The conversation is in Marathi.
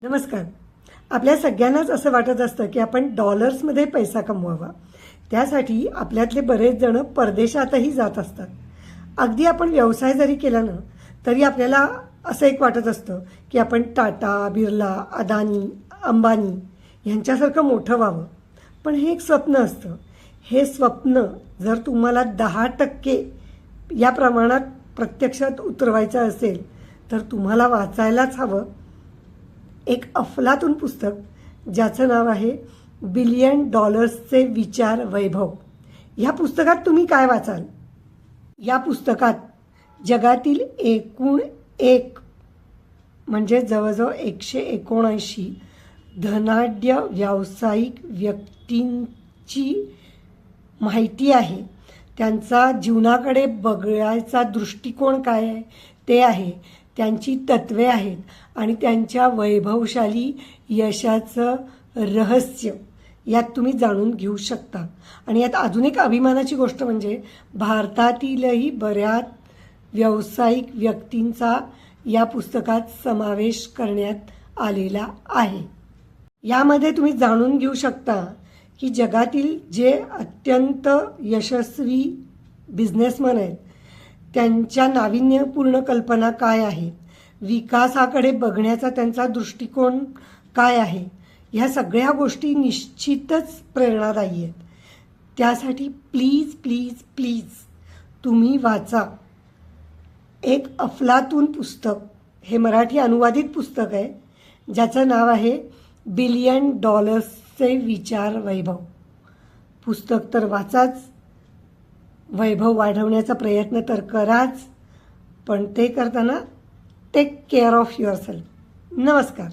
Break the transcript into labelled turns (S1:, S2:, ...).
S1: नमस्कार. आपल्या सगळ्यांनाच असं वाटत असतं की आपण डॉलर्समध्ये पैसा कमवावा. त्यासाठी आपल्यातले बरेच जण परदेशातही जात असतात. अगदी आपण व्यवसाय जरी केला ना तरी आपल्याला असं एक वाटत असतं की आपण टाटा, बिर्ला, अदानी, अंबानी यांच्यासारखं मोठं व्हावं. पण हे एक स्वप्न असतं. हे स्वप्न जर तुम्हाला 10% या प्रमाणात प्रत्यक्षात उतरवायचं असेल तर तुम्हाला वाचायलाच हवं एक अफलातून पुस्तक ज्याचं नाव आहे बिलियन डॉलर्सचे विचार वैभव. या पुस्तकात तुम्ही काय वाचाल? या पुस्तकात जगातील एकूण एक म्हणजे जवळजवळ 179 धनाढ्य व्यावसायिक व्यक्तींची माहिती आहे. त्यांचा जीवनाकडे बघायचा दृष्टिकोन काय आहे ते आहे, त्यांची तत्वे आहेत आणि त्यांच्या वैभवशाली यशाचं रहस्य यात तुम्ही जाणून घेऊ शकता. आणि यात अजून एक अभिमानाची गोष्ट म्हणजे भारतातीलही बऱ्याच व्यावसायिक व्यक्तींचा या पुस्तकात समावेश करण्यात आलेला आहे. यामध्ये तुम्ही जाणून घेऊ शकता की जगातील जे अत्यंत यशस्वी बिझनेसमन आहेत त्यांच्या नाविन्यपूर्ण कल्पना काय आहेत, विकासाकडे बघण्याचा त्यांचा दृष्टिकोन काय आहे, ह्या सगळ्या गोष्टी निश्चितच प्रेरणादायी आहेत. त्यासाठी प्लीज प्लीज प्लीज तुम्ही वाचा एक अफलातून पुस्तक. हे मराठी अनुवादित पुस्तक आहे ज्याचं नाव आहे बिलियन डॉलर्सचे विचार वैभव. पुस्तक तर वाचाच, वैभव वाढवण्याचा प्रयत्न तर कराच, पण ते करताना टेक केअर ऑफ युअरसेल्फ. नमस्कार.